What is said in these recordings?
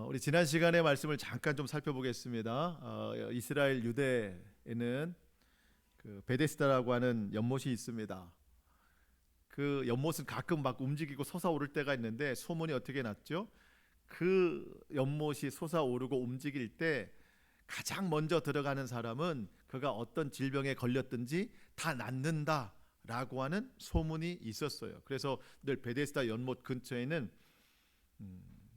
우리 지난 시간의 말씀을 잠깐 좀 살펴보겠습니다. 이스라엘 유대에는 그 베데스다라고 하는 연못이 있습니다. 그 연못은 가끔 막 움직이고 솟아오를 때가 있는데 소문이 어떻게 났죠? 그 연못이 솟아오르고 움직일 때 가장 먼저 들어가는 사람은 그가 어떤 질병에 걸렸든지 다 낫는다라고 하는 소문이 있었어요. 그래서 늘 베데스다 연못 근처에는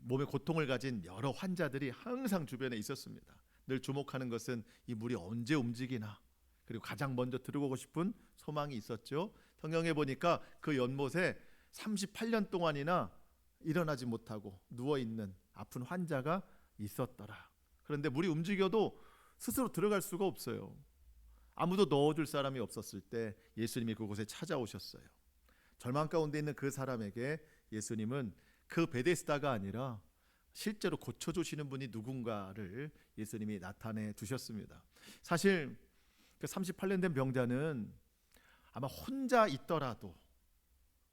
몸에 고통을 가진 여러 환자들이 항상 주변에 있었습니다. 늘 주목하는 것은 이 물이 언제 움직이나, 그리고 가장 먼저 들어오고 싶은 소망이 있었죠. 성경에 보니까 그 연못에 38년 동안이나 일어나지 못하고 누워있는 아픈 환자가 있었더라. 그런데 물이 움직여도 스스로 들어갈 수가 없어요. 아무도 넣어줄 사람이 없었을 때 예수님이 그곳에 찾아오셨어요. 절망 가운데 있는 그 사람에게 예수님은 그 베데스다가 아니라 실제로 고쳐주시는 분이 누군가를 예수님이 나타내 주셨습니다. 사실 그 38년 된 병자는 아마 혼자 있더라도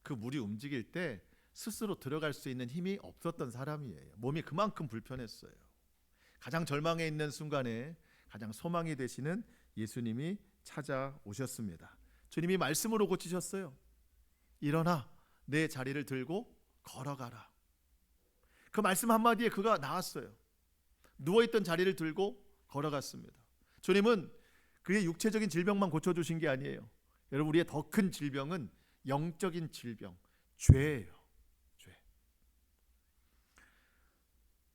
그 물이 움직일 때 스스로 들어갈 수 있는 힘이 없었던 사람이에요. 몸이 그만큼 불편했어요. 가장 절망에 있는 순간에 가장 소망이 되시는 예수님이 찾아오셨습니다. 주님이 말씀으로 고치셨어요. 일어나 내 자리를 들고 걸어가라. 그 말씀 한마디에 그가 나았어요. 누워있던 자리를 들고 걸어갔습니다. 주님은 그의 육체적인 질병만 고쳐주신 게 아니에요. 여러분, 우리의 더 큰 질병은 영적인 질병, 죄예요. 죄.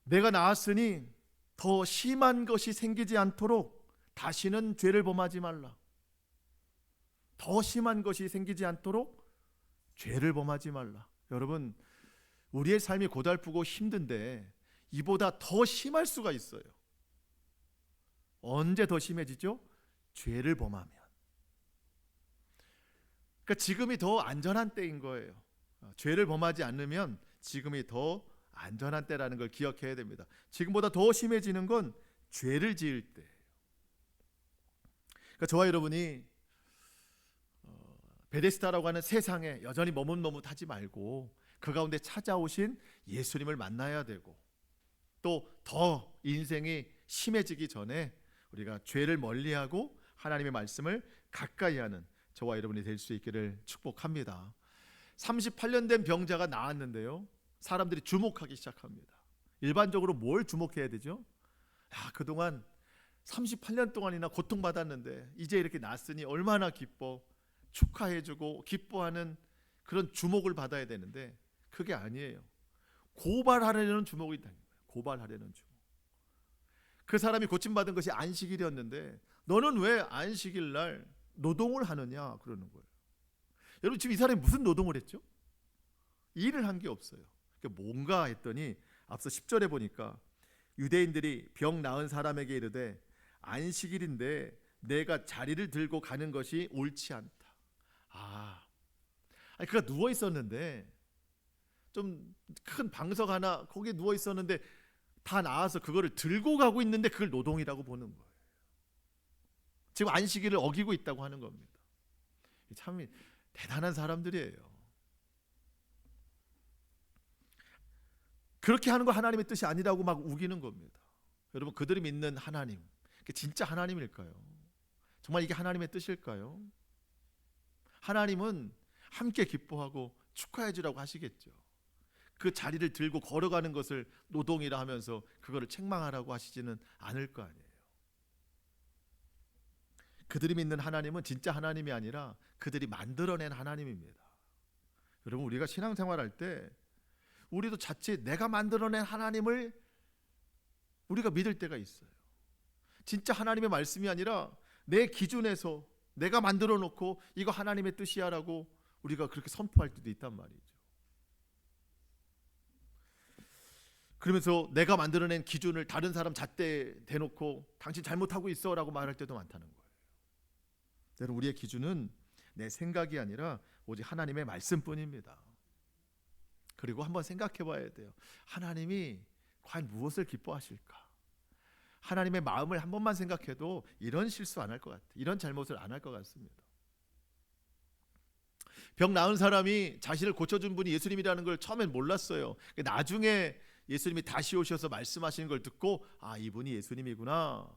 내가 나았으니 더 심한 것이 생기지 않도록 다시는 죄를 범하지 말라. 더 심한 것이 생기지 않도록 죄를 범하지 말라. 여러분, 우리의 삶이 고달프고 힘든데 이보다 더 심할 수가 있어요. 언제 더 심해지죠? 죄를 범하면. 그러니까 지금이 더 안전한 때인 거예요. 죄를 범하지 않으면 지금이 더 안전한 때라는 걸 기억해야 됩니다. 지금보다 더 심해지는 건 죄를 지을 때예요. 그러니까 저와 여러분이 베데스다라고 하는 세상에 여전히 머뭇머뭇하지 말고 그 가운데 찾아오신 예수님을 만나야 되고, 또 더 인생이 심해지기 전에 우리가 죄를 멀리하고 하나님의 말씀을 가까이 하는 저와 여러분이 될 수 있기를 축복합니다. 38년 된 병자가 나았는데요, 사람들이 주목하기 시작합니다. 일반적으로 뭘 주목해야 되죠? 그동안 38년 동안이나 고통받았는데 이제 이렇게 낫으니 얼마나 기뻐, 축하해주고 기뻐하는 그런 주목을 받아야 되는데 그게 아니에요. 고발하려는 주목이 있다는 거예요. 고발하려는 주목. 그 사람이 고침받은 것이 안식일이었는데 너는 왜 안식일 날 노동을 하느냐 그러는 거예요. 여러분, 지금 이 사람이 무슨 노동을 했죠? 일을 한 게 없어요. 뭔가 했더니 앞서 10절에 보니까 유대인들이 병 나은 사람에게 이르되 안식일인데 내가 자리를 들고 가는 것이 옳지 않다. 그가 누워 있었는데, 좀 큰 방석 하나 거기에 누워 있었는데 다 나와서 그거를 들고 가고 있는데 그걸 노동이라고 보는 거예요. 지금 안식일을 어기고 있다고 하는 겁니다. 참 대단한 사람들이에요. 그렇게 하는 거 하나님의 뜻이 아니라고 막 우기는 겁니다. 여러분, 그들이 믿는 하나님, 진짜 하나님일까요? 정말 이게 하나님의 뜻일까요? 하나님은 함께 기뻐하고 축하해 주라고 하시겠죠. 그 자리를 들고 걸어가는 것을 노동이라 하면서 그거를 책망하라고 하시지는 않을 거 아니에요. 그들이 믿는 하나님은 진짜 하나님이 아니라 그들이 만들어낸 하나님입니다. 여러분, 우리가 신앙생활할 때 우리도 자칫 내가 만들어낸 하나님을 우리가 믿을 때가 있어요. 진짜 하나님의 말씀이 아니라 내 기준에서 내가 만들어 놓고 이거 하나님의 뜻이야라고 우리가 그렇게 선포할 때도 있단 말이죠. 그러면서 내가 만들어낸 기준을 다른 사람 잣대에 대놓고 당신 잘못하고 있어라고 말할 때도 많다는 거예요. 여러분, 우리의 기준은 내 생각이 아니라 오직 하나님의 말씀뿐입니다. 그리고 한번 생각해 봐야 돼요. 하나님이 과연 무엇을 기뻐하실까? 하나님의 마음을 한 번만 생각해도 이런 실수 안 할 것 같아요. 이런 잘못을 안 할 것 같습니다. 병 나은 사람이 자신을 고쳐준 분이 예수님이라는 걸 처음엔 몰랐어요. 나중에 예수님이 다시 오셔서 말씀하시는 걸 듣고 아, 이분이 예수님이구나,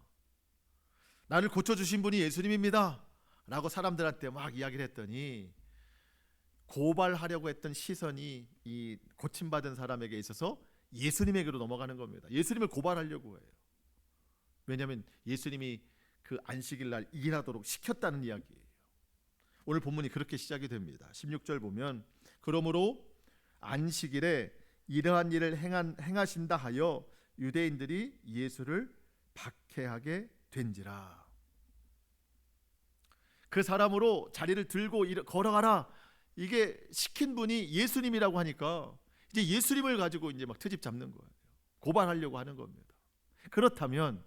나를 고쳐주신 분이 예수님입니다 라고 사람들한테 막 이야기를 했더니 고발하려고 했던 시선이 이 고침받은 사람에게 있어서 예수님에게로 넘어가는 겁니다. 예수님을 고발하려고 해요. 왜냐하면 예수님이 그 안식일 날 일하도록 시켰다는 이야기예요. 오늘 본문이 그렇게 시작이 됩니다. 16절 보면 그러므로 안식일에 이러한 일을 행하신다 하여 유대인들이 예수를 박해하게 된지라. 그 사람으로 자리를 들고 걸어가라, 이게 시킨 분이 예수님이라고 하니까 이제 예수님을 가지고 이제 막 트집 잡는 거예요. 고발하려고 하는 겁니다. 그렇다면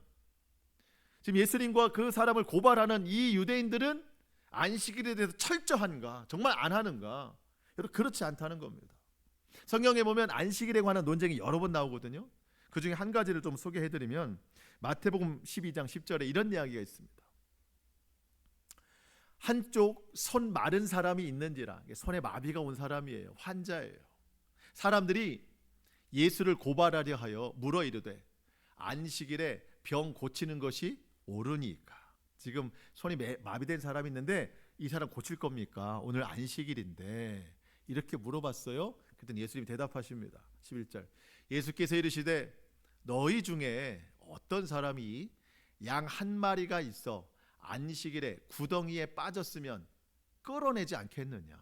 지금 예수님과 그 사람을 고발하는 이 유대인들은 안식일에 대해서 철저한가, 정말 안 하는가? 여러분, 그렇지 않다는 겁니다. 성경에 보면 안식일에 관한 논쟁이 여러 번 나오거든요. 그 중에 한 가지를 좀 소개해드리면 마태복음 12장 10절에 이런 이야기가 있습니다. 한쪽 손 마른 사람이 있는지라, 손에 마비가 온 사람이에요. 환자예요. 사람들이 예수를 고발하려 하여 물어 이르되 안식일에 병 고치는 것이 옳으니까. 지금 손이 마비된 사람이 있는데 이 사람 고칠 겁니까? 오늘 안식일인데. 이렇게 물어봤어요. 그랬더니 예수님이 대답하십니다. 11절 예수께서 이르시되 너희 중에 어떤 사람이 양 한 마리가 있어 안식일에 구덩이에 빠졌으면 끌어내지 않겠느냐.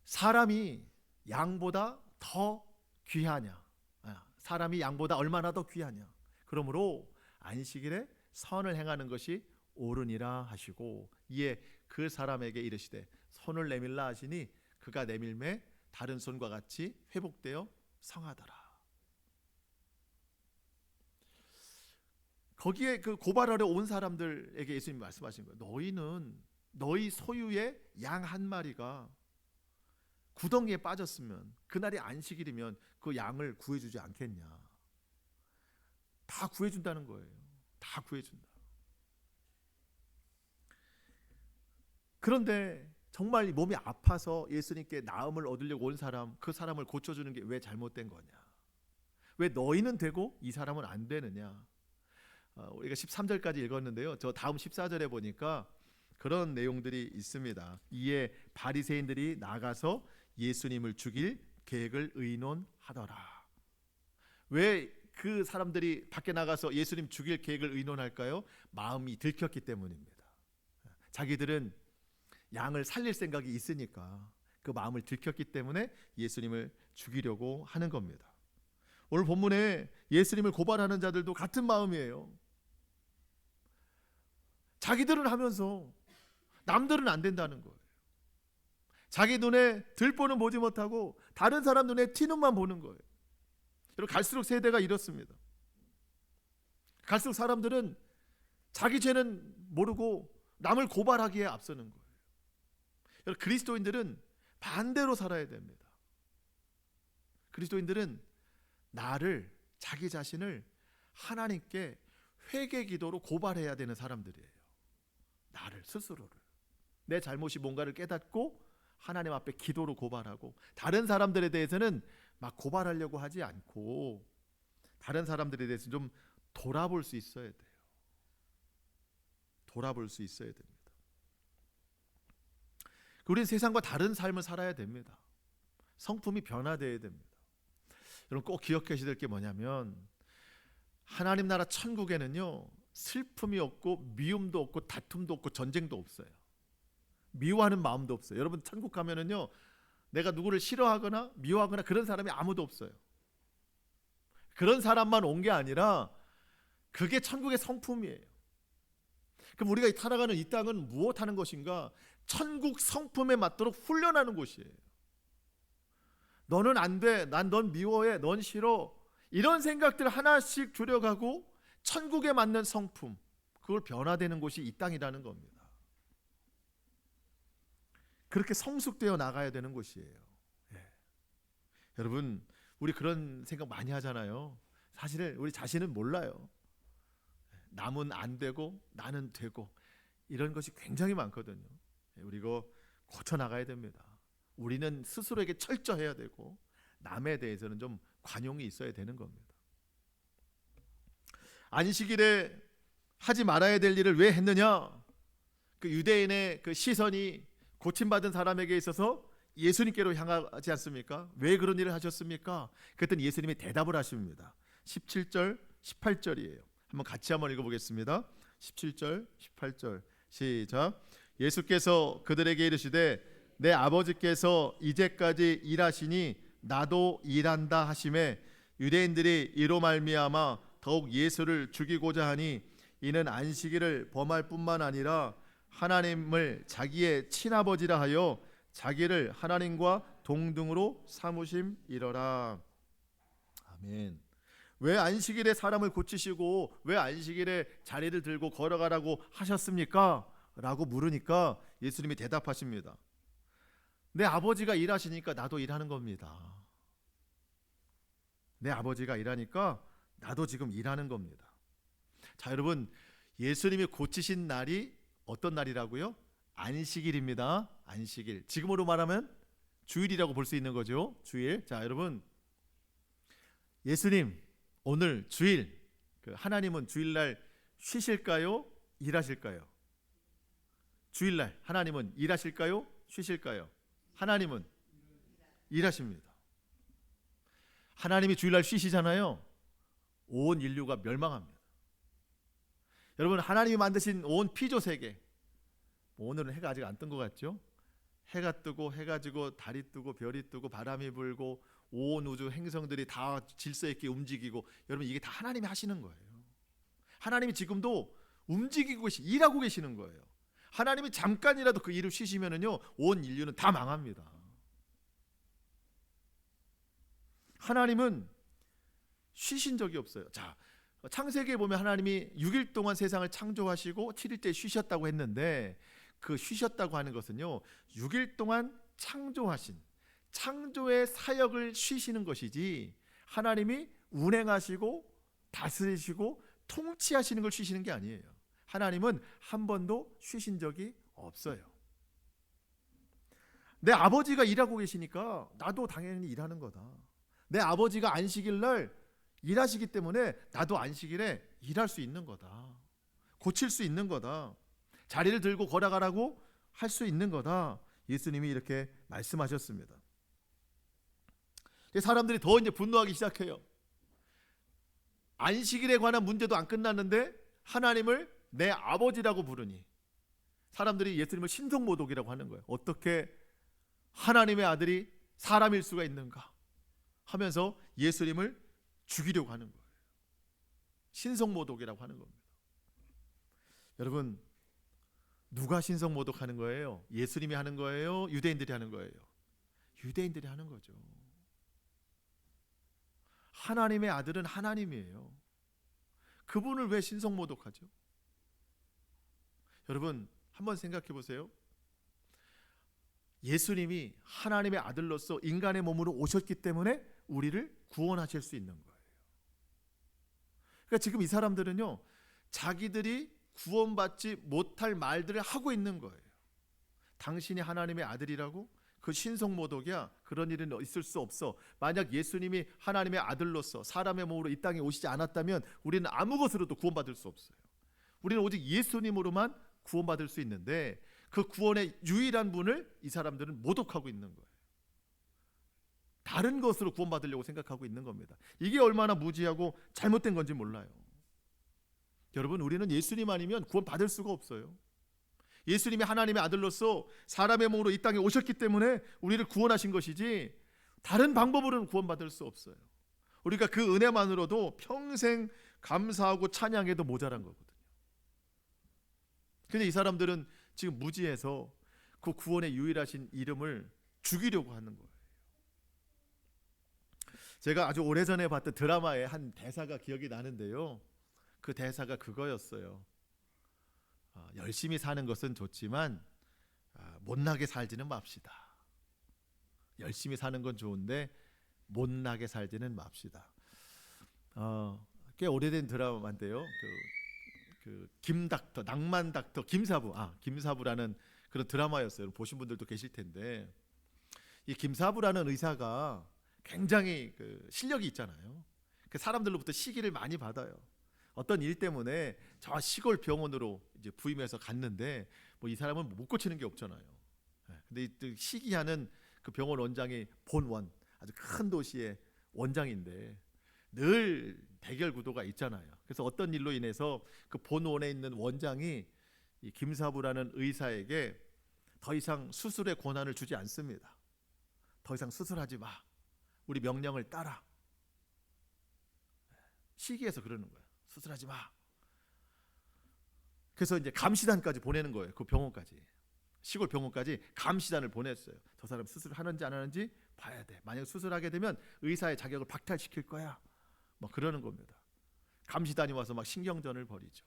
사람이 양보다 더 귀하냐? 사람이 양보다 얼마나 더 귀하냐? 그러므로 안식일에 선을 행하는 것이 옳으니라 하시고 이에 그 사람에게 이르시되 손을 내밀라 하시니 그가 내밀매 다른 손과 같이 회복되어 성하더라. 거기에 그 고발하러 온 사람들에게 예수님이 말씀하신 거예요. 너희는 너희 소유의 양 한 마리가 구덩이에 빠졌으면 그날이 안식일이면 그 양을 구해주지 않겠냐. 다 구해준다는 거예요. 다 구해준다. 그런데 정말 몸이 아파서 예수님께 나음을 얻으려고 온 사람, 그 사람을 고쳐주는 게 왜 잘못된 거냐? 왜 너희는 되고 이 사람은 안 되느냐? 우리가 13절까지 읽었는데요. 저 다음 14절에 보니까 그런 내용들이 있습니다. 이에 바리새인들이 나가서 예수님을 죽일 계획을 의논하더라. 왜 그 사람들이 밖에 나가서 예수님 죽일 계획을 의논할까요? 마음이 들켰기 때문입니다. 자기들은 양을 살릴 생각이 있으니까 그 마음을 들켰기 때문에 예수님을 죽이려고 하는 겁니다. 오늘 본문에 예수님을 고발하는 자들도 같은 마음이에요. 자기들은 하면서 남들은 안 된다는 거예요. 자기 눈에 들보는 보지 못하고 다른 사람 눈에 티눈만 보는 거예요. 여러분, 갈수록 세대가 이렇습니다. 갈수록 사람들은 자기 죄는 모르고 남을 고발하기에 앞서는 거예요. 여러분, 그리스도인들은 반대로 살아야 됩니다. 그리스도인들은 나를, 자기 자신을 하나님께 회개 기도로 고발해야 되는 사람들이에요. 나를 스스로를, 내 잘못이 뭔가를 깨닫고 하나님 앞에 기도로 고발하고, 다른 사람들에 대해서는 막 고발하려고 하지 않고 다른 사람들에 대해서 좀 돌아볼 수 있어야 돼요. 돌아볼 수 있어야 됩니다. 우리는 세상과 다른 삶을 살아야 됩니다. 성품이 변화되어야 됩니다. 여러분, 꼭 기억하셔야 될 게 뭐냐면 하나님 나라 천국에는요, 슬픔이 없고 미움도 없고 다툼도 없고 전쟁도 없어요. 미워하는 마음도 없어요. 여러분, 천국 가면은요, 내가 누구를 싫어하거나 미워하거나 그런 사람이 아무도 없어요. 그런 사람만 온 게 아니라 그게 천국의 성품이에요. 그럼 우리가 살아가는 이 땅은 무엇하는 것인가? 천국 성품에 맞도록 훈련하는 곳이에요. 너는 안 돼, 난 넌 미워해, 넌 싫어, 이런 생각들 하나씩 줄여가고 천국에 맞는 성품, 그걸 변화되는 곳이 이 땅이라는 겁니다. 그렇게 성숙되어 나가야 되는 곳이에요. 예. 여러분, 우리 그런 생각 많이 하잖아요. 사실은 우리 자신은 몰라요. 남은 안 되고 나는 되고, 이런 것이 굉장히 많거든요. 우리 이거 고쳐 나가야 됩니다. 우리는 스스로에게 철저해야 되고 남에 대해서는 좀 관용이 있어야 되는 겁니다. 안식일에 하지 말아야 될 일을 왜 했느냐? 그 유대인의 그 시선이 고침받은 사람에게 있어서 예수님께로 향하지 않습니까? 왜 그런 일을 하셨습니까? 그랬더니 예수님이 대답을 하십니다. 17절 18절이에요. 한번 같이 한번 읽어보겠습니다. 17절 18절 시작. 예수께서 그들에게 이르시되 내 아버지께서 이제까지 일하시니 나도 일한다 하시매 유대인들이 이로 말미암아 더욱 예수를 죽이고자 하니 이는 안식일을 범할 뿐만 아니라 하나님을 자기의 친아버지라 하여 자기를 하나님과 동등으로 삼으심이러라. 아멘. 왜 안식일에 사람을 고치시고 왜 안식일에 자리를 들고 걸어가라고 하셨습니까? 라고 물으니까 예수님이 대답하십니다. 내 아버지가 일하시니까 나도 일하는 겁니다. 내 아버지가 일하니까 나도 지금 일하는 겁니다. 자, 여러분, 예수님이 고치신 날이 어떤 날이라고요? 안식일입니다. 안식일. 지금으로 말하면 주일이라고 볼 수 있는 거죠. 주일. 자, 여러분, 예수님 오늘 주일, 하나님은 주일날 쉬실까요? 일하실까요? 주일날 하나님은 일하실까요? 쉬실까요? 하나님은 일하십니다. 하나님이 주일날 쉬시잖아요. 온 인류가 멸망합니다. 여러분, 하나님이 만드신 온 피조 세계, 오늘은 해가 아직 안 뜬 것 같죠? 해가 뜨고 해가 지고 달이 뜨고 별이 뜨고 바람이 불고 온 우주 행성들이 다 질서 있게 움직이고, 여러분 이게 다 하나님이 하시는 거예요. 하나님이 지금도 움직이고 일하고 계시는 거예요. 하나님이 잠깐이라도 그 일을 쉬시면은요, 온 인류는 다 망합니다. 하나님은 쉬신 적이 없어요. 자, 창세기에 보면 하나님이 6일 동안 세상을 창조하시고 7일째 쉬셨다고 했는데, 그 쉬셨다고 하는 것은요, 6일 동안 창조하신 창조의 사역을 쉬시는 것이지 하나님이 운행하시고 다스리시고 통치하시는 걸 쉬시는 게 아니에요. 하나님은 한 번도 쉬신 적이 없어요. 내 아버지가 일하고 계시니까 나도 당연히 일하는 거다. 내 아버지가 안식일 날 일하시기 때문에 나도 안식일에 일할 수 있는 거다. 고칠 수 있는 거다. 자리를 들고 걸어가라고 할 수 있는 거다. 예수님이 이렇게 말씀하셨습니다. 사람들이 더 이제 분노하기 시작해요. 안식일에 관한 문제도 안 끝났는데 하나님을 내 아버지라고 부르니, 사람들이 예수님을 신성모독이라고 하는 거예요. 어떻게 하나님의 아들이 사람일 수가 있는가 하면서 예수님을 죽이려고 하는 거예요. 신성모독이라고 하는 겁니다. 여러분, 누가 신성모독하는 거예요? 예수님이 하는 거예요? 유대인들이 하는 거예요? 유대인들이 하는 거죠. 하나님의 아들은 하나님이에요. 그분을 왜 신성모독하죠? 여러분, 한번 생각해 보세요. 예수님이 하나님의 아들로서 인간의 몸으로 오셨기 때문에 우리를 구원하실 수 있는 거예요. 그러니까 지금 이 사람들은요, 자기들이 구원받지 못할 말들을 하고 있는 거예요. 당신이 하나님의 아들이라고? 그 신성모독이야. 그런 일은 있을 수 없어. 만약 예수님이 하나님의 아들로서 사람의 몸으로 이 땅에 오시지 않았다면 우리는 아무 것으로도 구원받을 수 없어요. 우리는 오직 예수님으로만 구원받을 수 있는데, 그 구원의 유일한 분을 이 사람들은 모독하고 있는 거예요. 다른 것으로 구원받으려고 생각하고 있는 겁니다. 이게 얼마나 무지하고 잘못된 건지 몰라요. 여러분, 우리는 예수님 아니면 구원받을 수가 없어요. 예수님이 하나님의 아들로서 사람의 몸으로 이 땅에 오셨기 때문에 우리를 구원하신 것이지 다른 방법으로는 구원받을 수 없어요. 우리가 그 은혜만으로도 평생 감사하고 찬양해도 모자란 거거든요. 근데 이 사람들은 지금 무지해서 그 구원의 유일하신 이름을 죽이려고 하는 거예요. 제가 아주 오래전에 봤던 드라마의 한 대사가 기억이 나는데요, 그 대사가 그거였어요. 열심히 사는 것은 좋지만 못나게 살지는 맙시다. 열심히 사는 건 좋은데 못나게 살지는 맙시다. 꽤 오래된 드라마인데요, 그 김닥터, 낭만 닥터 김사부, 김사부라는 그런 드라마였어요. 보신 분들도 계실 텐데, 이 김사부라는 의사가 굉장히 그 실력이 있잖아요. 그 사람들로부터 시기를 많이 받아요. 어떤 일 때문에 저 시골 병원으로 이제 부임해서 갔는데 뭐 이 사람은 못 고치는 게 없잖아요. 근데 이 시기하는 그 병원 원장이 본원, 아주 큰 도시의 원장인데 늘 대결 구도가 있잖아요. 그래서 어떤 일로 인해서 그 본원에 있는 원장이 이 김사부라는 의사에게 더 이상 수술의 권한을 주지 않습니다. 더 이상 수술하지 마. 우리 명령을 따라. 시기해서 그러는 거예요. 수술하지 마. 그래서 이제 감시단까지 보내는 거예요. 그 병원까지. 시골 병원까지 감시단을 보냈어요. 저 사람 수술하는지 안 하는지 봐야 돼. 만약 수술하게 되면 의사의 자격을 박탈시킬 거야. 뭐 그러는 겁니다. 감시단이 와서 막 신경전을 벌이죠.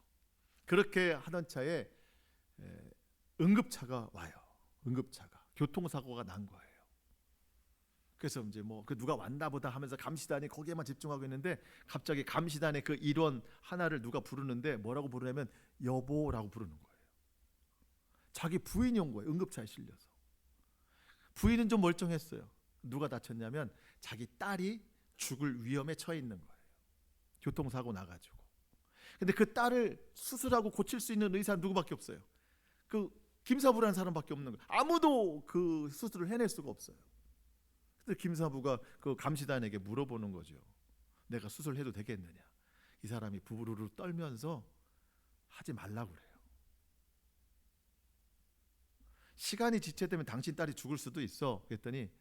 그렇게 하던 차에 응급차가 와요. 응급차가 교통사고가 난 거예요. 그래서 이제 뭐 그 누가 왔나 보다 하면서 감시단이 거기에만 집중하고 있는데 갑자기 감시단의 그 일원 하나를 누가 부르는데 뭐라고 부르냐면 여보라고 부르는 거예요. 자기 부인이 온 거예요. 응급차에 실려서. 부인은 좀 멀쩡했어요. 누가 다쳤냐면 자기 딸이 죽을 위험에 처해 있는 거예요. 교통사고 나가지고. 근데 그 딸을 수술하고 고칠 수 있는 의사는 누구밖에 없어요. 그 김사부라는 사람밖에 없는 거예요. 아무도 그 수술을 해낼 수가 없어요. 그래서 김사부가 그 감시단에게 물어보는 거죠. 내가 수술해도 되겠느냐. 이 사람이 부르르 떨면서 하지 말라고 그래요. 시간이 지체되면 당신 딸이 죽을 수도 있어. 그랬더니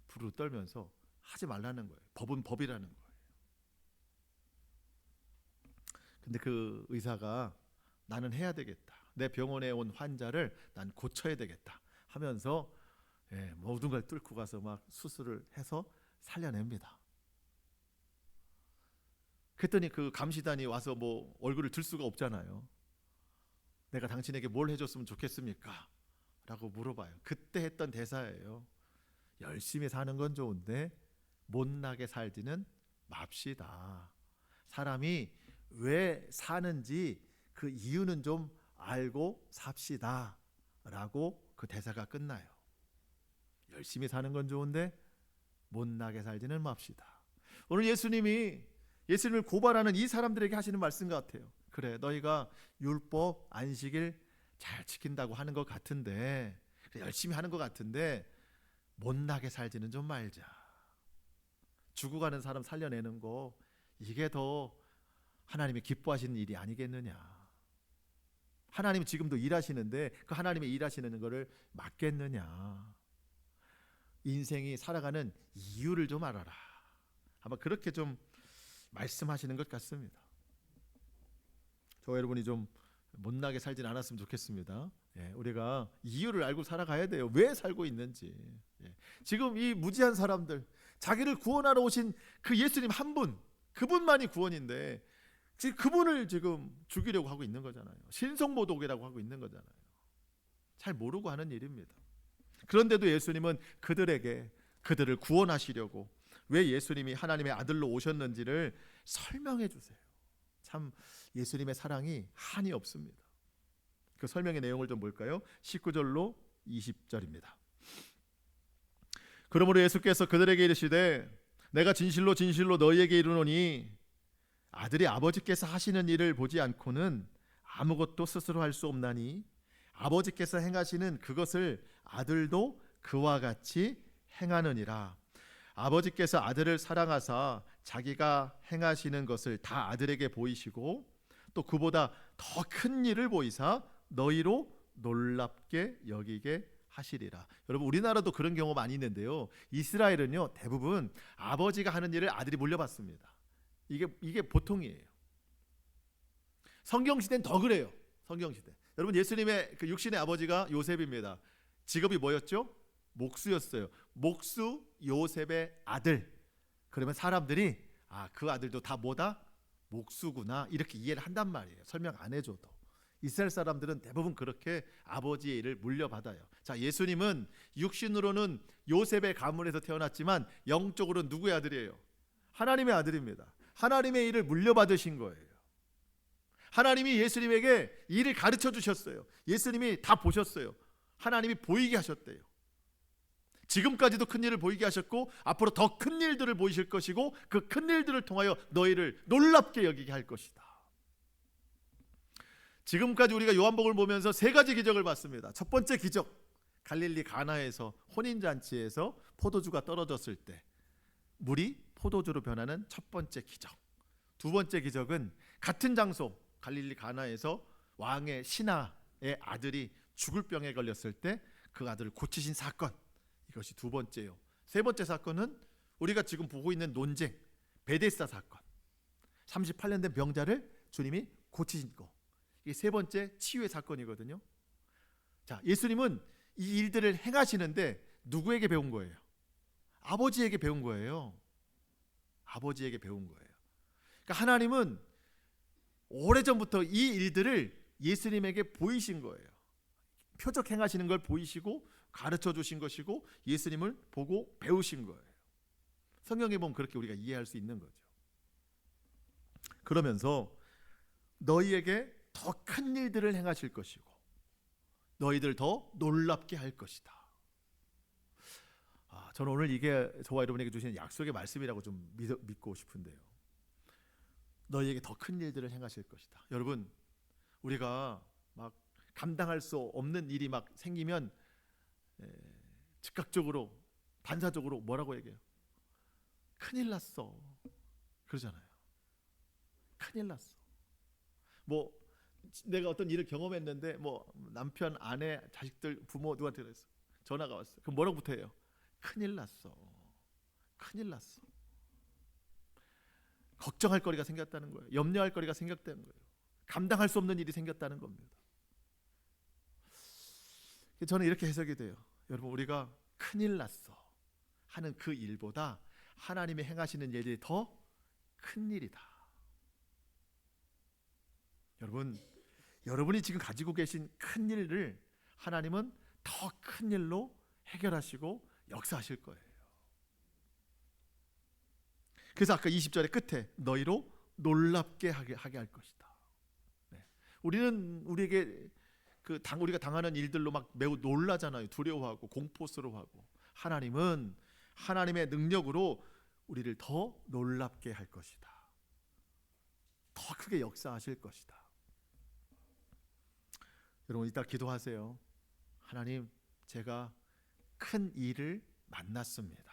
부르르 떨면서 하지 말라는 거예요. 법은 법이라는 거예요. 근데 그 의사가 나는 해야 되겠다. 내 병원에 온 환자를 난 고쳐야 되겠다 하면서 모든 걸 뚫고 가서 막 수술을 해서 살려냅니다. 그랬더니 그 감시단이 와서 뭐 얼굴을 들 수가 없잖아요. 내가 당신에게 뭘 해줬으면 좋겠습니까? 라고 물어봐요. 그때 했던 대사예요. 열심히 사는 건 좋은데 못나게 살지는 맙시다. 사람이 왜 사는지 그 이유는 좀 알고 삽시다 라고 그 대사가 끝나요. 열심히 사는 건 좋은데 못나게 살지는 맙시다. 오늘 예수님을 고발하는 이 사람들에게 하시는 말씀 같아요. 그래, 너희가 율법 안식일 잘 지킨다고 하는 것 같은데, 열심히 하는 것 같은데 못나게 살지는 좀 말자. 죽어가는 사람 살려내는 거, 이게 더 하나님이 기뻐하시는 일이 아니겠느냐. 하나님이 지금도 일하시는데 그 하나님이 일하시는 거를 막겠느냐. 인생이 살아가는 이유를 좀 알아라. 아마 그렇게 좀 말씀하시는 것 같습니다. 저와 여러분이 좀 못나게 살진 않았으면 좋겠습니다. 우리가 이유를 알고 살아가야 돼요. 왜 살고 있는지. 지금 이 무지한 사람들, 자기를 구원하러 오신 그 예수님 한 분, 그분만이 구원인데 지금 그분을 지금 죽이려고 하고 있는 거잖아요. 신성모독이라고 하고 있는 거잖아요. 잘 모르고 하는 일입니다. 그런데도 예수님은 그들을 구원하시려고 왜 예수님이 하나님의 아들로 오셨는지를 설명해 주세요. 참 예수님의 사랑이 한이 없습니다. 그 설명의 내용을 좀 볼까요? 19절로 20절입니다. 그러므로 예수께서 그들에게 이르시되 내가 진실로 진실로 너희에게 이르노니 아들이 아버지께서 하시는 일을 보지 않고는 아무것도 스스로 할 수 없나니 아버지께서 행하시는 그것을 아들도 그와 같이 행하느니라. 아버지께서 아들을 사랑하사 자기가 행하시는 것을 다 아들에게 보이시고 또 그보다 더 큰 일을 보이사 너희로 놀랍게 여기게 하시리라. 여러분, 우리나라도 그런 경우 많이 있는데요. 이스라엘은요, 대부분 아버지가 하는 일을 아들이 물려받습니다. 이게 보통이에요. 성경시대는 더 그래요. 성경시대. 여러분, 예수님의 그 육신의 아버지가 요셉입니다. 직업이 뭐였죠? 목수였어요. 목수 요셉의 아들. 그러면 사람들이 그 아들도 다 뭐다? 목수구나, 이렇게 이해를 한단 말이에요. 설명 안 해줘도. 이스라엘 사람들은 대부분 그렇게 아버지의 일을 물려받아요. 자, 예수님은 육신으로는 요셉의 가문에서 태어났지만 영적으로는 누구의 아들이에요? 하나님의 아들입니다. 하나님의 일을 물려받으신 거예요. 하나님이 예수님에게 일을 가르쳐 주셨어요. 예수님이 다 보셨어요. 하나님이 보이게 하셨대요. 지금까지도 큰 일을 보이게 하셨고 앞으로 더 큰 일들을 보이실 것이고 그 큰 일들을 통하여 너희를 놀랍게 여기게 할 것이다. 지금까지 우리가 요한복음을 보면서 세 가지 기적을 봤습니다. 첫 번째 기적, 갈릴리 가나에서 혼인잔치에서 포도주가 떨어졌을 때 물이 포도주로 변하는 첫 번째 기적. 두 번째 기적은 같은 장소 갈릴리 가나에서 왕의 신하의 아들이 죽을 병에 걸렸을 때 그 아들을 고치신 사건, 이것이 두 번째요. 세 번째 사건은 우리가 지금 보고 있는 논쟁 베데스다 사건, 38년 된 병자를 주님이 고치신 거, 이게 세 번째 치유의 사건이거든요. 자, 예수님은 이 일들을 행하시는데 누구에게 배운 거예요? 아버지에게 배운 거예요. 아버지에게 배운 거예요. 그러니까 하나님은 오래전부터 이 일들을 예수님에게 보이신 거예요. 표적 행하시는 걸 보이시고 가르쳐 주신 것이고 예수님을 보고 배우신 거예요. 성경에 보면 그렇게 우리가 이해할 수 있는 거죠. 그러면서 너희에게 더 큰 일들을 행하실 것이고 너희들 더 놀랍게 할 것이다. 저는 오늘 이게 저와 여러분에게 주시는 약속의 말씀이라고 좀 믿고 싶은데요. 너희에게 더 큰 일들을 행하실 것이다. 여러분, 우리가 막 감당할 수 없는 일이 막 생기면 즉각적으로 반사적으로 뭐라고 얘기해요? 큰일 났어. 그러잖아요. 큰일 났어. 뭐 내가 어떤 일을 경험했는데 뭐 남편, 아내, 자식들, 부모 누구한테 그랬어. 전화가 왔어. 그럼 뭐라고부터 해요? 큰일 났어. 큰일 났어. 걱정할 거리가 생겼다는 거예요. 염려할 거리가 생겼다는 거예요. 감당할 수 없는 일이 생겼다는 겁니다. 저는 이렇게 해석이 돼요. 여러분, 우리가 큰일 났어 하는 그 일보다 하나님이 행하시는 일이 더 큰 일이다. 여러분이 지금 가지고 계신 큰 일을 하나님은 더 큰 일로 해결하시고 역사하실 거예요. 그래서 아까 20절의 끝에 너희로 놀랍게 하게 할 것이다. 네. 우리에게 우리가 당하는 일들로 막 매우 놀라잖아요. 두려워하고 공포스러워하고. 하나님은 하나님의 능력으로 우리를 더 놀랍게 할 것이다. 더 크게 역사하실 것이다. 여러분, 이따 기도하세요. 하나님, 제가 큰 일을 만났습니다.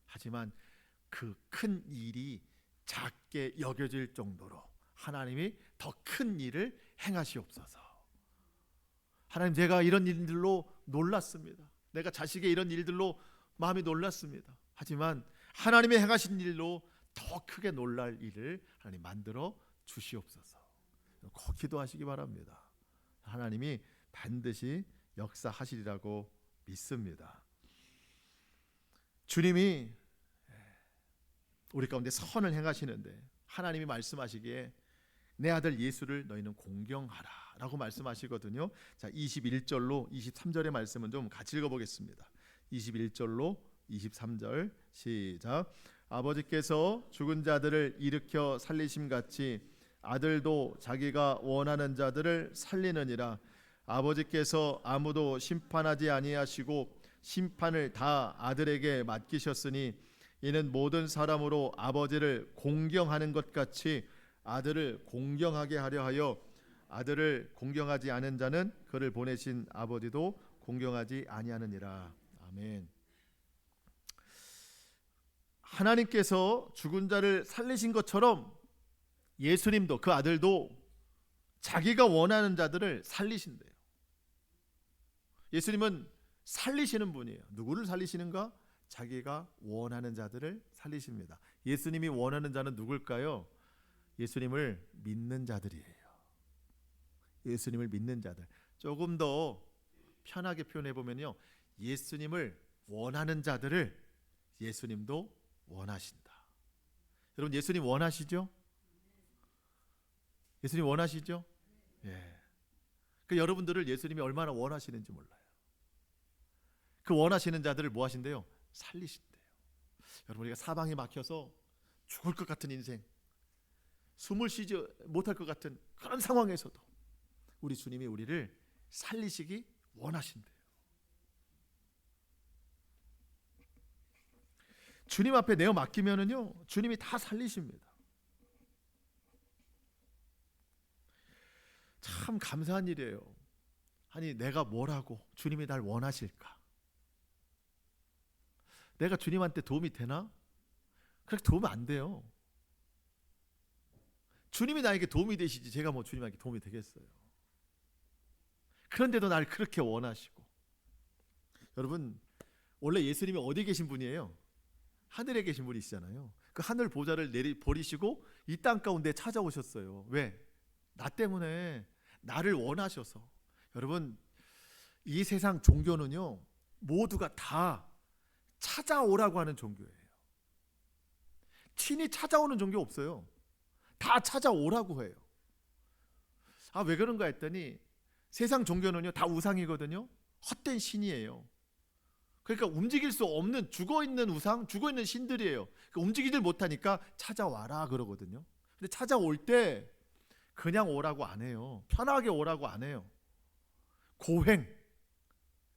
하지만 그 큰 일이 작게 여겨질 정도로 하나님이 더 큰 일을 행하시옵소서. 하나님, 제가 이런 일들로 놀랐습니다. 내가 자식의 이런 일들로 마음이 놀랐습니다. 하지만 하나님의 행하신 일로 더 크게 놀랄 일을 하나님 만들어 주시옵소서. 꼭 기도하시기 바랍니다. 하나님이 반드시 역사하시리라고 믿습니다. 주님이 우리 가운데 선을 행하시는데 하나님이 말씀하시기에 내 아들 예수를 너희는 공경하라 라고 말씀하시거든요. 자, 21절로 23절의 말씀은 좀 같이 읽어보겠습니다. 21절로 23절 시작. 아버지께서 죽은 자들을 일으켜 살리심 같이 아들도 자기가 원하는 자들을 살리느니라. 아버지께서 아무도 심판하지 아니하시고 심판을 다 아들에게 맡기셨으니 이는 모든 사람으로 아버지를 공경하는 것 같이 아들을 공경하게 하려 하여 아들을 공경하지 않은 자는 그를 보내신 아버지도 공경하지 아니하느니라. 아멘. 하나님께서 죽은 자를 살리신 것처럼 예수님도, 그 아들도 자기가 원하는 자들을 살리신대요. 예수님은 살리시는 분이에요. 누구를 살리시는가? 자기가 원하는 자들을 살리십니다. 예수님이 원하는 자는 누굴까요? 예수님을 믿는 자들이에요. 예수님을 믿는 자들. 조금 더 편하게 표현해 보면요, 예수님을 원하는 자들을 예수님도 원하신다. 여러분, 예수님 원하시죠? 예수님 원하시죠? 예. 그 여러분들을 예수님이 얼마나 원하시는지 몰라요. 그 원하시는 자들을 뭐 하신대요? 살리신대요. 여러분, 우리가 사방에 막혀서 죽을 것 같은 인생, 숨을 쉬지 못할 것 같은 그런 상황에서도 우리 주님이 우리를 살리시기 원하신대요. 주님 앞에 내어 맡기면은요, 주님이 다 살리십니다. 참 감사한 일이에요. 아니, 내가 뭐라고 주님이 날 원하실까? 내가 주님한테 도움이 되나? 그렇게 도움이 안 돼요. 주님이 나에게 도움이 되시지 제가 뭐 주님에게 도움이 되겠어요. 그런데도 날 그렇게 원하시고. 여러분, 원래 예수님이 어디 계신 분이에요? 하늘에 계신 분이시잖아요. 그 하늘 보좌를 버리시고 이 땅 가운데 찾아오셨어요. 왜? 나 때문에, 나를 원하셔서. 여러분, 이 세상 종교는요, 모두가 다 찾아오라고 하는 종교예요. 친히 찾아오는 종교 없어요. 다 찾아오라고 해요. 아, 왜 그런가 했더니 세상 종교는요, 다 우상이거든요. 헛된 신이에요. 그러니까 움직일 수 없는 죽어있는 우상, 죽어있는 신들이에요. 그러니까 움직이질 못하니까 찾아와라 그러거든요. 근데 찾아올 때 그냥 오라고 안 해요. 편하게 오라고 안 해요. 고행,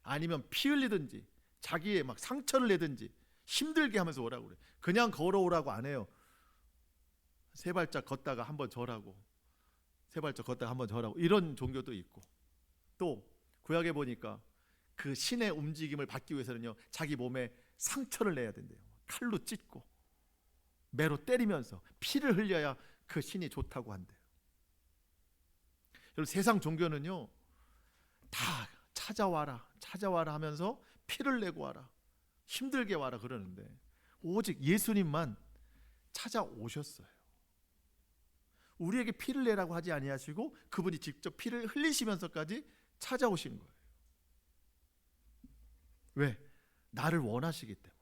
아니면 피 흘리든지 자기의 막 상처를 내든지 힘들게 하면서 오라고 그래요. 그냥 걸어오라고 안 해요. 세 발짝 걷다가 한번 절하고, 세 발짝 걷다가 한번 절하고, 이런 종교도 있고, 또 구약에 보니까 그 신의 움직임을 받기 위해서는요, 자기 몸에 상처를 내야 된대요. 칼로 찢고 매로 때리면서 피를 흘려야 그 신이 좋다고 한대요. 여러분, 세상 종교는요, 다 찾아와라 찾아와라 하면서 피를 내고 와라, 힘들게 와라 그러는데, 오직 예수님만 찾아오셨어요. 우리에게 피를 내라고 하지 아니하시고 그분이 직접 피를 흘리시면서까지 찾아오신 거예요. 왜? 나를 원하시기 때문에.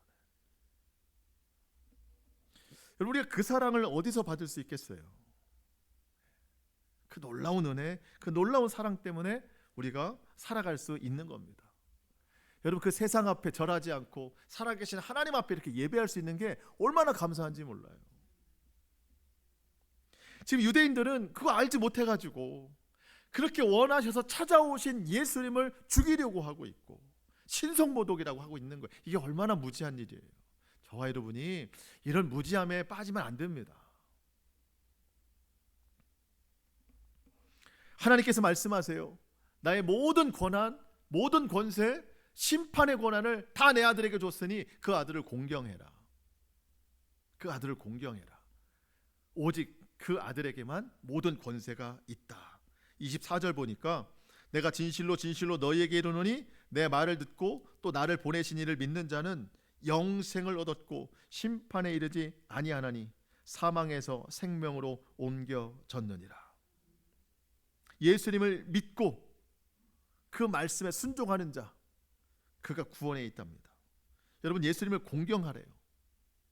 여러분, 우리가 그 사랑을 어디서 받을 수 있겠어요? 그 놀라운 은혜, 그 놀라운 사랑 때문에 우리가 살아갈 수 있는 겁니다. 여러분, 그 세상 앞에 절하지 않고 살아계신 하나님 앞에 이렇게 예배할 수 있는 게 얼마나 감사한지 몰라요. 지금 유대인들은 그거 알지 못해가지고 그렇게 원하셔서 찾아오신 예수님을 죽이려고 하고 있고 신성모독이라고 하고 있는 거예요. 이게 얼마나 무지한 일이에요. 저와 여러분이 이런 무지함에 빠지면 안 됩니다. 하나님께서 말씀하세요. 나의 모든 권한, 모든 권세, 심판의 권한을 다 내 아들에게 줬으니 그 아들을 공경해라. 그 아들을 공경해라. 오직 그 아들에게만 모든 권세가 있다. 24절 보니까 내가 진실로 진실로 너희에게 이르노니 내 말을 듣고 또 나를 보내신 이를 믿는 자는 영생을 얻었고 심판에 이르지 아니하나니 사망에서 생명으로 옮겨졌느니라. 예수님을 믿고 그 말씀에 순종하는 자, 그가 구원에 있답니다. 여러분, 예수님을 공경하래요.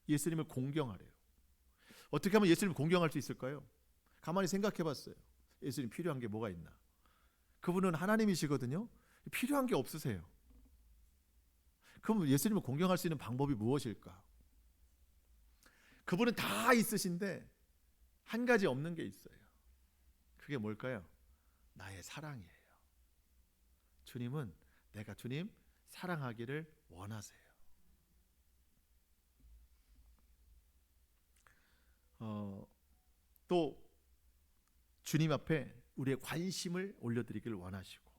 예수님을 공경하래요. 어떻게 하면 예수님을 공경할 수 있을까요? 가만히 생각해 봤어요. 예수님 필요한 게 뭐가 있나? 그분은 하나님이시거든요. 필요한 게 없으세요. 그럼 예수님을 공경할 수 있는 방법이 무엇일까? 그분은 다 있으신데 한 가지 없는 게 있어요. 그게 뭘까요? 나의 사랑이에요. 주님은 내가 주님 사랑하기를 원하세요. 또 주님 앞에 우리의 관심을 올려드리기를 원하시고,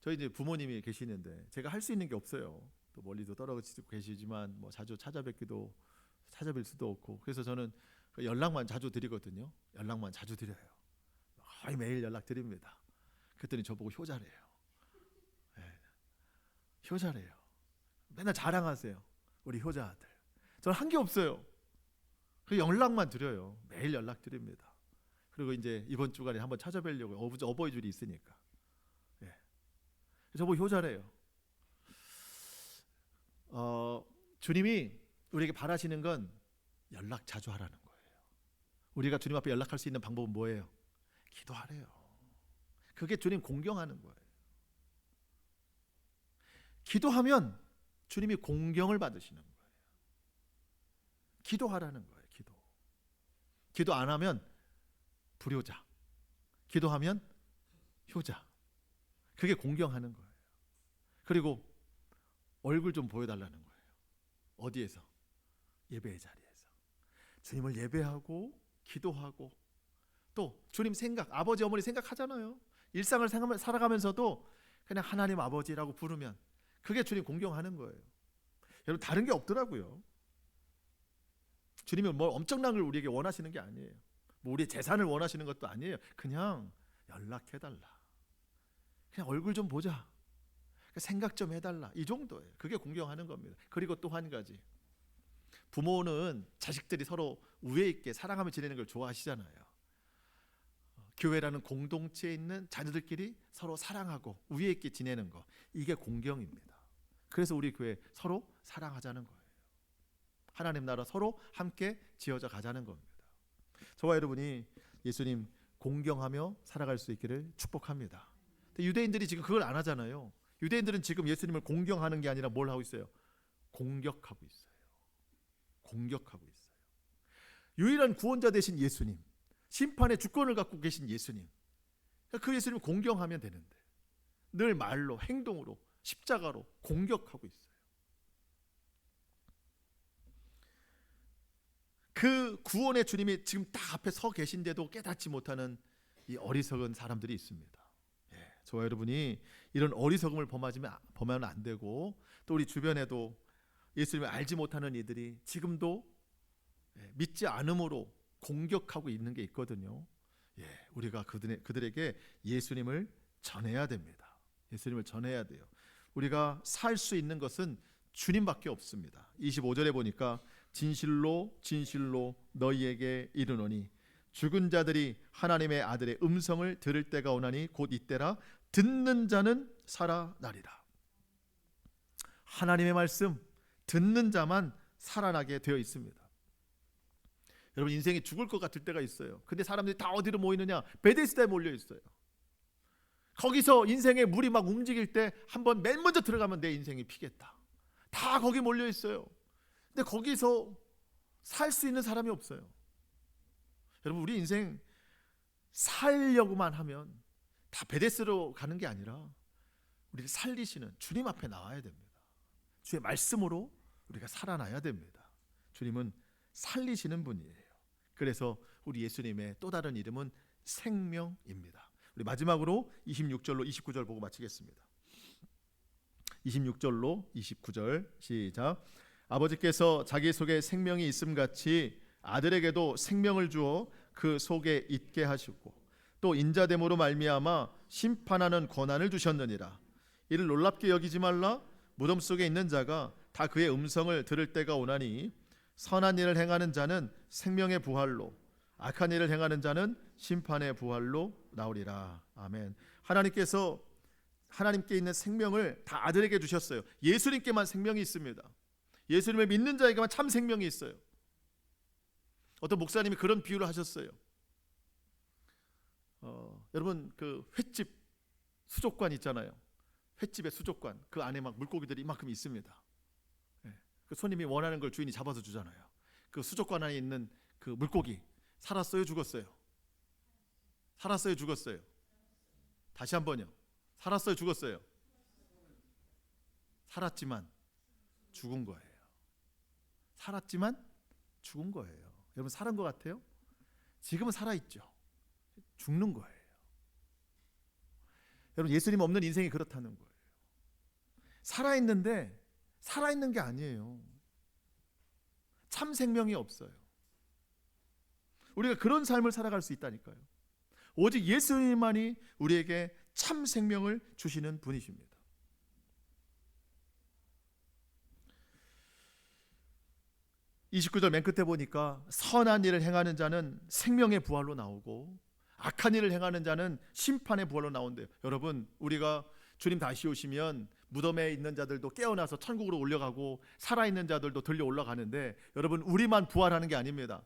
저희 이제 부모님이 계시는데 제가 할 수 있는 게 없어요. 또 멀리도 떨어지고 계시지만 뭐 자주 찾아뵐 수도 없고, 그래서 저는 연락만 자주 드리거든요. 연락만 자주 드려요. 거의 매일 연락 드립니다. 그랬더니 저보고 효자래요. 네. 효자래요. 맨날 자랑하세요. 우리 효자 아들. 저는 한 게 없어요. 그 연락만 드려요. 매일 연락 드립니다. 그리고 이제 이번 주간에 한번 찾아뵈려고, 어버이줄이 있으니까. 예. 저보고 효자래요. 주님이 우리에게 바라시는 건 연락 자주 하라는 거예요. 우리가 주님 앞에 연락할 수 있는 방법은 뭐예요? 기도하래요. 그게 주님 공경하는 거예요. 기도하면 주님이 공경을 받으시는 거예요. 기도하라는 거예요. 기도 안 하면 불효자, 기도하면 효자. 그게 공경하는 거예요. 그리고 얼굴 좀 보여달라는 거예요. 어디에서? 예배의 자리에서. 주님을 예배하고 기도하고 또 주님 생각, 아버지 어머니 생각하잖아요. 일상을 살아가면서도 그냥 하나님 아버지라고 부르면 그게 주님 공경하는 거예요. 여러분, 다른 게 없더라고요. 주님은 뭐 엄청난 걸 우리에게 원하시는 게 아니에요. 뭐 우리의 재산을 원하시는 것도 아니에요. 그냥 연락해달라, 그냥 얼굴 좀 보자, 생각 좀 해달라, 이 정도예요. 그게 공경하는 겁니다. 그리고 또 한 가지, 부모는 자식들이 서로 우애 있게 사랑하며 지내는 걸 좋아하시잖아요. 교회라는 공동체에 있는 자녀들끼리 서로 사랑하고 우애 있게 지내는 거, 이게 공경입니다. 그래서 우리 교회 서로 사랑하자는 거예요. 하나님 나라 서로 함께 지어져 가자는 겁니다. 저와 여러분이 예수님 공경하며 살아갈 수 있기를 축복합니다. 근데 유대인들이 지금 그걸 안 하잖아요. 유대인들은 지금 예수님을 공경하는 게 아니라 뭘 하고 있어요? 공격하고 있어요. 공격하고 있어요. 유일한 구원자 되신 예수님, 심판의 주권을 갖고 계신 예수님, 그 예수님을 공경하면 되는데 늘 말로, 행동으로, 십자가로 공격하고 있어요. 그 구원의 주님이 지금 딱 앞에 서 계신데도 깨닫지 못하는 이 어리석은 사람들이 있습니다. 저와 여러분이 이런 어리석음을 범하면 안 되고, 또 우리 주변에도 예수님을 알지 못하는 이들이 지금도 믿지 않음으로 공격하고 있는 게 있거든요. 우리가 그들에게 예수님을 전해야 됩니다. 예수님을 전해야 돼요. 우리가 살 수 있는 것은 주님밖에 없습니다. 25절에 보니까 진실로 진실로 너희에게 이르노니 죽은 자들이 하나님의 아들의 음성을 들을 때가 오나니 곧 이때라. 듣는 자는 살아나리라. 하나님의 말씀 듣는 자만 살아나게 되어 있습니다. 여러분, 인생이 죽을 것 같을 때가 있어요. 근데 사람들이 다 어디로 모이느냐? 베데스다에 몰려 있어요. 거기서 인생의 물이 막 움직일 때 한번 맨 먼저 들어가면 내 인생이 피겠다. 다 거기 몰려 있어요. 근데 거기서 살 수 있는 사람이 없어요. 여러분, 우리 인생 살려고만 하면 다 베데스로 가는 게 아니라 우리를 살리시는 주님 앞에 나와야 됩니다. 주의 말씀으로 우리가 살아나야 됩니다. 주님은 살리시는 분이에요. 그래서 우리 예수님의 또 다른 이름은 생명입니다. 우리 마지막으로 26절로 29절 보고 마치겠습니다. 26절로 29절 시작. 아버지께서 자기 속에 생명이 있음같이 아들에게도 생명을 주어 그 속에 있게 하시고 또 인자됨으로 말미암아 심판하는 권한을 주셨느니라. 이를 놀랍게 여기지 말라. 무덤 속에 있는 자가 다 그의 음성을 들을 때가 오나니 선한 일을 행하는 자는 생명의 부활로, 악한 일을 행하는 자는 심판의 부활로 나오리라. 아멘. 하나님께 있는 생명을 다 아들에게 주셨어요. 예수님께만 생명이 있습니다. 예수님을 믿는 자에게만 참 생명이 있어요. 어떤 목사님이 그런 비유를 하셨어요. 여러분, 그 횟집 수족관 있잖아요. 횟집의 수족관, 그 안에 막 물고기들이 이만큼 있습니다. 그 손님이 원하는 걸 주인이 잡아서 주잖아요. 그 수족관 안에 있는 그 물고기 살았어요, 죽었어요? 살았어요, 죽었어요? 다시 한번요. 살았어요, 죽었어요? 살았지만 죽은 거예요. 살았지만 죽은 거예요. 여러분, 살은 것 같아요? 지금은 살아있죠. 죽는 거예요. 여러분, 예수님 없는 인생이 그렇다는 거예요. 살아있는데 살아있는 게 아니에요. 참 생명이 없어요. 우리가 그런 삶을 살아갈 수 있다니까요. 오직 예수님만이 우리에게 참 생명을 주시는 분이십니다. (29절) 맨 끝에 보니까 선한 일을 행하는 자는 생명의 부활로 나오고 악한 일을 행하는 자는 심판의 부활로 나온대요. 여러분, 우리가 주님 다시 오시면 무덤에 있는 자들도 깨어나서 천국으로 올라가고 살아있는 자들도 들려 올라가는데, 여러분, 우리만 부활하는 게 아닙니다.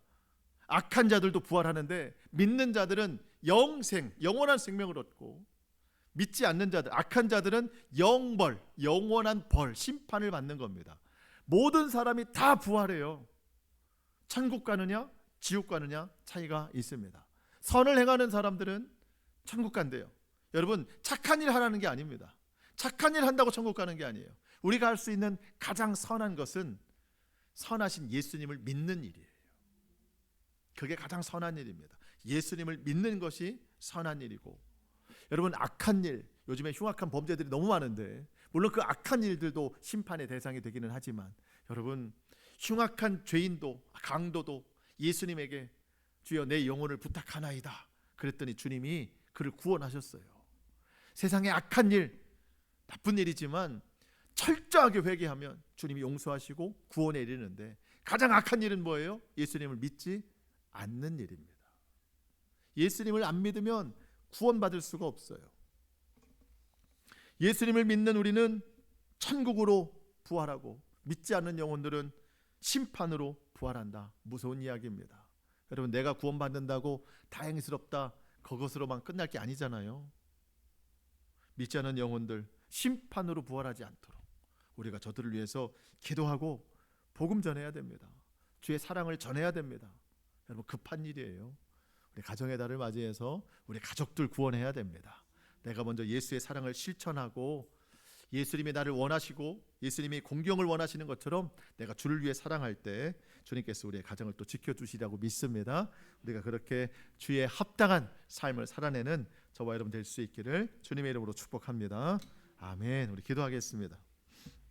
악한 자들도 부활하는데 믿는 자들은 영원한 생명을 얻고, 믿지 않는 자들, 악한 자들은 영벌, 영원한 벌, 심판을 받는 겁니다. 모든 사람이 다 부활해요. 천국 가느냐 지옥 가느냐 차이가 있습니다. 선을 행하는 사람들은 천국 간대요. 여러분, 착한 일 하라는 게 아닙니다. 착한 일 한다고 천국 가는 게 아니에요. 우리가 할 수 있는 가장 선한 것은 선하신 예수님을 믿는 일이에요. 그게 가장 선한 일입니다. 예수님을 믿는 것이 선한 일이고, 여러분 악한 일, 요즘에 흉악한 범죄들이 너무 많은데 물론 그 악한 일들도 심판의 대상이 되기는 하지만, 여러분 흉악한 죄인도 강도도 예수님에게 주여 내 영혼을 부탁하나이다 그랬더니 주님이 그를 구원하셨어요. 세상의 악한 일, 나쁜 일이지만 철저하게 회개하면 주님이 용서하시고 구원에 이르는데, 가장 악한 일은 뭐예요? 예수님을 믿지 않는 일입니다. 예수님을 안 믿으면 구원받을 수가 없어요. 예수님을 믿는 우리는 천국으로 부활하고, 믿지 않는 영혼들은 심판으로 부활한다. 무서운 이야기입니다. 여러분 내가 구원받는다고 다행스럽다 그것으로만 끝날 게 아니잖아요. 믿지 않는 영혼들 심판으로 부활하지 않도록 우리가 저들을 위해서 기도하고 복음 전해야 됩니다. 주의 사랑을 전해야 됩니다. 여러분 급한 일이에요. 우리 가정의 달을 맞이해서 우리 가족들 구원해야 됩니다. 내가 먼저 예수의 사랑을 실천하고, 예수님이 나를 원하시고 예수님이 공경을 원하시는 것처럼 내가 주를 위해 사랑할 때 주님께서 우리의 가정을 또 지켜주시라고 믿습니다. 우리가 그렇게 주의 합당한 삶을 살아내는 저와 여러분 될 수 있기를 주님의 이름으로 축복합니다. 아멘. 우리 기도하겠습니다.